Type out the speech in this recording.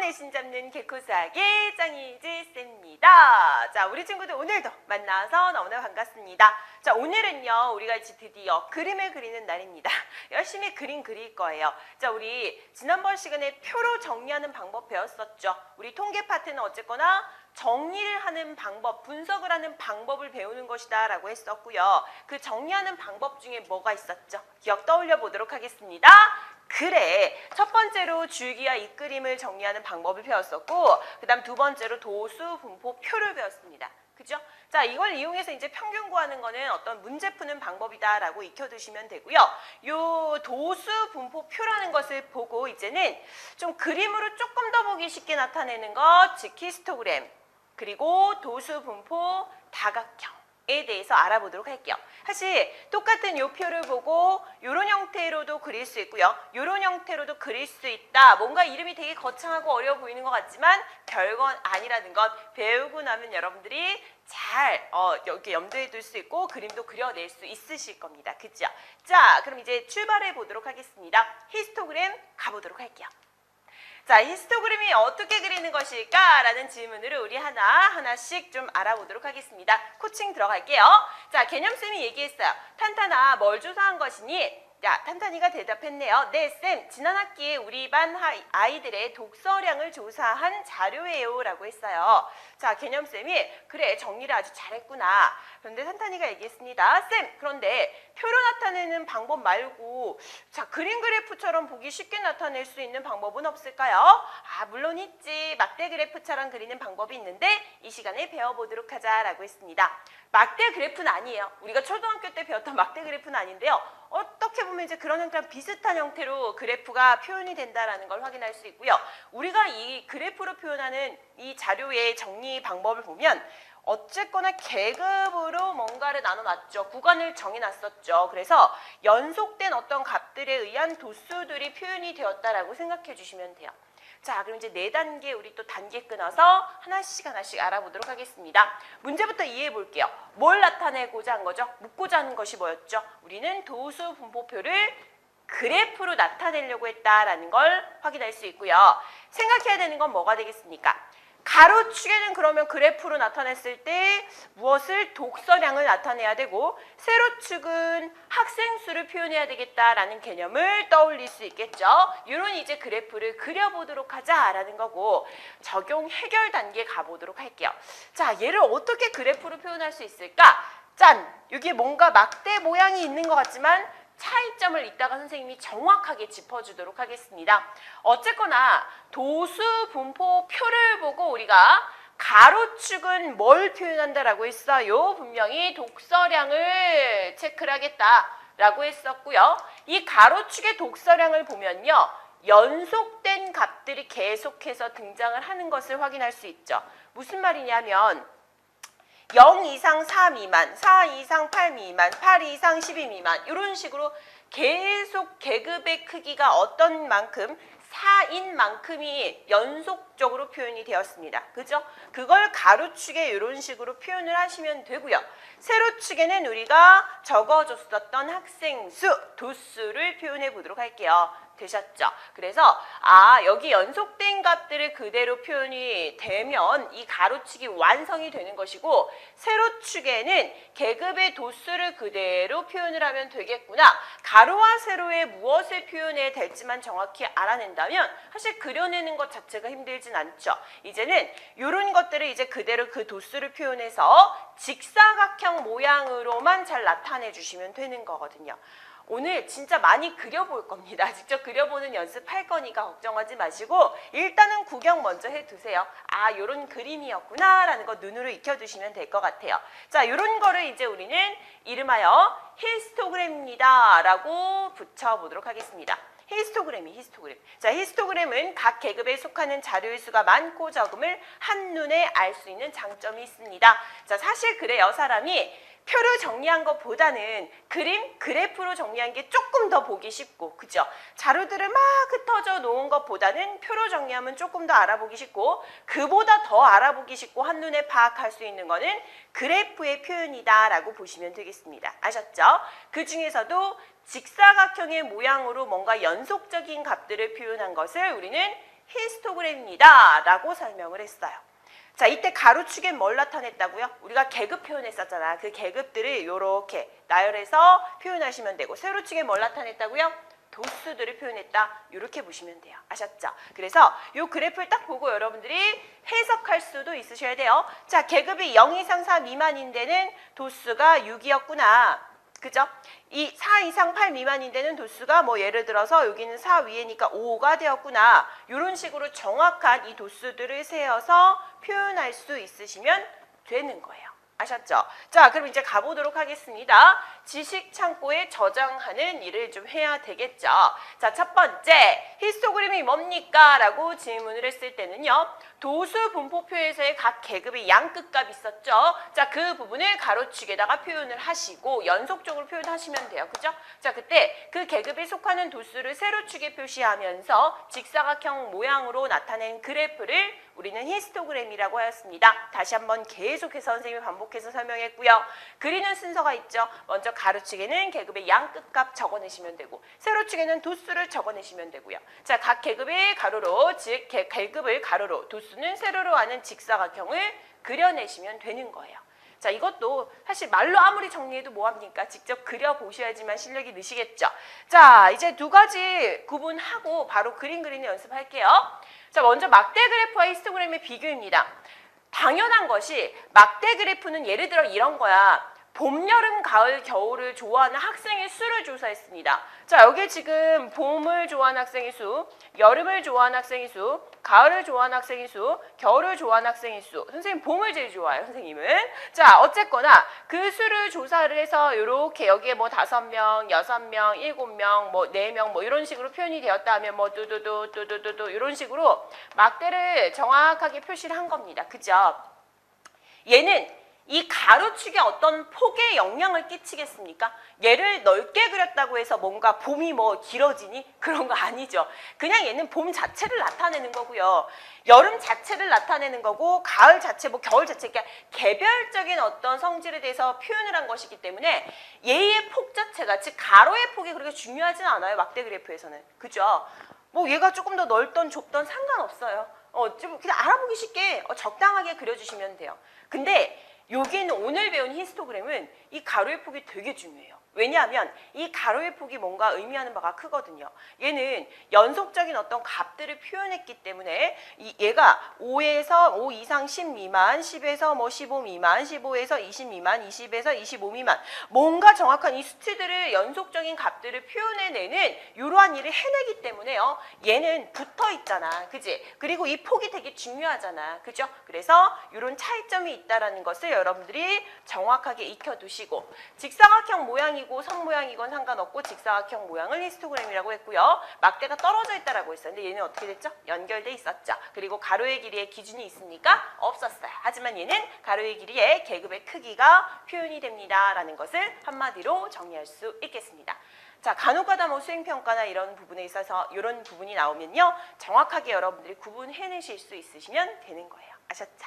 내신 잡는 개코수학의 짱이지 쌤입니다. 자, 우리 친구들 오늘도 만나서 너무나 반갑습니다. 자, 오늘은요, 우리가 이제 드디어 그림을 그리는 날입니다. 열심히 그림 그릴 거예요. 자, 우리 지난번 시간에 표로 정리하는 방법 배웠었죠. 우리 통계 파트는 어쨌거나 정리를 하는 방법, 분석을 하는 방법을 배우는 것이다 라고 했었고요. 그 정리하는 방법 중에 뭐가 있었죠? 기억 떠올려 보도록 하겠습니다. 그래, 첫 번째로 줄기와 잇그림을 정리하는 방법을 배웠었고, 그 다음 두 번째로 도수, 분포, 표를 배웠습니다. 그죠? 자, 이걸 이용해서 이제 평균 구하는 거는 어떤 문제 푸는 방법이다 라고 익혀두시면 되고요. 요 도수, 분포, 표라는 것을 보고 이제는 좀 그림으로 조금 더 보기 쉽게 나타내는 것, 즉 히스토그램, 그리고 도수, 분포, 다각형에 대해서 알아보도록 할게요. 사실 똑같은 요 표를 보고 요런 형태로도 그릴 수 있고요. 요런 형태로도 그릴 수 있다. 뭔가 이름이 되게 거창하고 어려워 보이는 것 같지만 별건 아니라는 것 배우고 나면 여러분들이 잘 여기 염두에 둘 수 있고 그림도 그려낼 수 있으실 겁니다. 그죠? 자, 그럼 이제 출발해 보도록 하겠습니다. 히스토그램 가보도록 할게요. 자, 히스토그램이 어떻게 그리는 것일까? 라는 질문으로 우리 하나씩 좀 알아보도록 하겠습니다. 코칭 들어갈게요. 자, 개념쌤이 얘기했어요. 탄탄아, 뭘 조사한 것이니? 자, 탄탄이가 대답했네요. 네, 쌤. 지난 학기에 우리 반 아이들의 독서량을 조사한 자료예요. 라고 했어요. 자, 개념쌤이 그래, 정리를 아주 잘했구나. 그런데 탄탄이가 얘기했습니다. 쌤, 그런데 표로 나타내는 방법 말고 자, 그림 그래프처럼 보기 쉽게 나타낼 수 있는 방법은 없을까요? 아, 물론 있지. 막대 그래프처럼 그리는 방법이 있는데 이 시간에 배워보도록 하자라고 했습니다. 막대 그래프는 아니에요. 우리가 초등학교 때 배웠던 막대 그래프는 아닌데요. 어떻게 보면 이제 그런 형태랑 비슷한 형태로 그래프가 표현이 된다는 걸 확인할 수 있고요. 우리가 이 그래프로 표현하는 이 자료의 정리 방법을 보면 어쨌거나 계급으로 뭔가를 나눠놨죠. 구간을 정해놨었죠. 그래서 연속된 어떤 값들에 의한 도수들이 표현이 되었다라고 생각해 주시면 돼요. 자, 그럼 이제 4단계 우리 또 단계 끊어서 하나씩 알아보도록 하겠습니다. 문제부터 이해해 볼게요. 뭘 나타내고자 한 거죠? 묻고자 하는 것이 뭐였죠? 우리는 도수 분포표를 그래프로 나타내려고 했다라는 걸 확인할 수 있고요. 생각해야 되는 건 뭐가 되겠습니까? 가로축에는 그러면 그래프로 나타냈을 때 무엇을 독서량을 나타내야 되고 세로축은 학생 수를 표현해야 되겠다라는 개념을 떠올릴 수 있겠죠. 이런 이제 그래프를 그려보도록 하자라는 거고 적용 해결 단계 가보도록 할게요. 자, 얘를 어떻게 그래프로 표현할 수 있을까? 짠! 여기에 뭔가 막대 모양이 있는 것 같지만 차이점을 이따가 선생님이 정확하게 짚어주도록 하겠습니다. 어쨌거나 도수, 분포, 표를 보고 우리가 가로축은 뭘 표현한다라고 했어요? 분명히 독서량을 체크를 하겠다라고 했었고요. 이 가로축의 독서량을 보면요. 연속된 값들이 계속해서 등장을 하는 것을 확인할 수 있죠. 무슨 말이냐면 0 이상 4 미만, 4 이상 8 미만, 8 이상 12 미만 이런 식으로 계속 계급의 크기가 어떤 만큼 4인 만큼이 연속적으로 표현이 되었습니다. 그죠? 그걸 가로축에 이런 식으로 표현을 하시면 되고요. 세로축에는 우리가 적어줬었던 학생 수, 도수를 표현해 보도록 할게요. 되셨죠? 그래서 여기 연속된 값들을 그대로 표현이 되면 이 가로축이 완성이 되는 것이고 세로축에는 계급의 도수를 그대로 표현을 하면 되겠구나. 가로와 세로에 무엇을 표현해야 될지만 정확히 알아낸다면 사실 그려내는 것 자체가 힘들진 않죠. 이제는 이런 것들을 이제 그대로 그 도수를 표현해서 직사각형 모양으로만 잘 나타내 주시면 되는 거거든요. 오늘 진짜 많이 그려볼 겁니다. 직접 그려보는 연습할 거니까 걱정하지 마시고 일단은 구경 먼저 해두세요. 아, 요런 그림이었구나 라는 거 눈으로 익혀두시면 될 것 같아요. 자, 요런 거를 이제 우리는 이름하여 히스토그램입니다 라고 붙여보도록 하겠습니다. 히스토그램. 자, 히스토그램은 각 계급에 속하는 자료의 수가 많고 적음을 한눈에 알 수 있는 장점이 있습니다. 자, 사실 그래요. 사람이 표로 정리한 것보다는 그래프로 정리한 게 조금 더 보기 쉽고, 그죠? 자료들을 막 흩어져 놓은 것보다는 표로 정리하면 조금 더 알아보기 쉽고, 그보다 더 알아보기 쉽고 한눈에 파악할 수 있는 거는 그래프의 표현이다라고 보시면 되겠습니다. 아셨죠? 그 중에서도 직사각형의 모양으로 뭔가 연속적인 값들을 표현한 것을 우리는 히스토그램입니다. 라고 설명을 했어요. 자, 이때 가로축에 뭘 나타냈다고요? 우리가 계급 표현했었잖아. 그 계급들을 이렇게 나열해서 표현하시면 되고, 세로축에 뭘 나타냈다고요? 도수들을 표현했다. 이렇게 보시면 돼요. 아셨죠? 그래서 이 그래프를 딱 보고 여러분들이 해석할 수도 있으셔야 돼요. 자, 계급이 0 이상 4 미만인 데는 도수가 6이었구나. 그죠? 이 4 이상 8 미만인 데는 도수가 뭐 예를 들어서 여기는 4 위에니까 5가 되었구나. 이런 식으로 정확한 이 도수들을 세어서 표현할 수 있으시면 되는 거예요. 아셨죠? 자, 그럼 이제 가보도록 하겠습니다. 지식 창고에 저장하는 일을 좀 해야 되겠죠. 자, 첫 번째, 히스토그램이 뭡니까? 라고 질문을 했을 때는요. 도수 분포표에서의 각 계급의 양끝값 있었죠. 자, 그 부분을 가로축에다가 표현을 하시고 연속적으로 표현하시면 돼요. 그죠? 자, 그때 그 계급에 속하는 도수를 세로축에 표시하면서 직사각형 모양으로 나타낸 그래프를 우리는 히스토그램이라고 하였습니다. 다시 한번 계속해서 선생님이 반복해서 설명했고요. 그리는 순서가 있죠. 먼저 가로축에는 계급의 양끝값 적어내시면 되고 세로축에는 도수를 적어내시면 되고요. 자, 각 계급의 가로로, 즉 계급을 가로로, 도수는 세로로 하는 직사각형을 그려내시면 되는 거예요. 자, 이것도 사실 말로 아무리 정리해도 뭐합니까? 직접 그려보셔야지만 실력이 느시겠죠. 자, 이제 두 가지 구분하고 바로 그림 그리는 연습할게요. 자, 먼저 막대 그래프와 히스토그램의 비교입니다. 당연한 것이 막대 그래프는 예를 들어 이런 거야. 봄, 여름, 가을, 겨울을 좋아하는 학생의 수를 조사했습니다. 자, 여기 지금 봄을 좋아하는 학생의 수, 여름을 좋아하는 학생의 수, 가을을 좋아하는 학생의 수, 겨울을 좋아하는 학생의 수. 선생님 봄을 제일 좋아해요, 선생님은. 자, 어쨌거나 그 수를 조사를 해서 이렇게 여기에 뭐 5명, 6명, 7명, 뭐 4명 뭐 이런 식으로 표현이 되었다 하면 뭐 뚜두두 이런 식으로 막대를 정확하게 표시를 한 겁니다. 그죠? 얘는 이 가로축에 어떤 폭에 영향을 끼치겠습니까? 얘를 넓게 그렸다고 해서 뭔가 봄이 뭐 길어지니? 그런 거 아니죠. 그냥 얘는 봄 자체를 나타내는 거고요. 여름 자체를 나타내는 거고 가을 자체, 뭐 겨울 자체, 그러니까 개별적인 어떤 성질에 대해서 표현을 한 것이기 때문에 얘의 폭 자체가, 즉 가로의 폭이 그렇게 중요하진 않아요. 막대 그래프에서는. 그죠? 뭐 얘가 조금 더 넓던 좁던 상관없어요. 좀 그냥 알아보기 쉽게 적당하게 그려주시면 돼요. 근데 여기는 오늘 배운 히스토그램은 이 가로의 폭이 되게 중요해요. 왜냐하면 이 가로의 폭이 뭔가 의미하는 바가 크거든요. 얘는 연속적인 어떤 값들을 표현했기 때문에 얘가 5에서 5 이상 10 미만, 10에서 뭐 15 미만, 15에서 20 미만, 20에서 25 미만 뭔가 정확한 이 수치들을 연속적인 값들을 표현해내는 이러한 일을 해내기 때문에요. 얘는 붙어 있잖아. 그지? 그리고 이 폭이 되게 중요하잖아. 그죠? 그래서 이런 차이점이 있다라는 것을 여러분들이 정확하게 익혀두시고 직사각형 모양이 선 모양이건 상관없고 직사각형 모양을 히스토그램이라고 했고요. 막대가 떨어져 있다라고 했어요. 근데 얘는 어떻게 됐죠? 연결돼 있었죠. 그리고 가로의 길이의 기준이 있습니까? 없었어요. 하지만 얘는 가로의 길이의 계급의 크기가 표현이 됩니다라는 것을 한마디로 정리할 수 있겠습니다. 자, 간혹가다 뭐 수행평가나 이런 부분에 있어서 이런 부분이 나오면요. 정확하게 여러분들이 구분해내실 수 있으시면 되는 거예요. 아셨죠?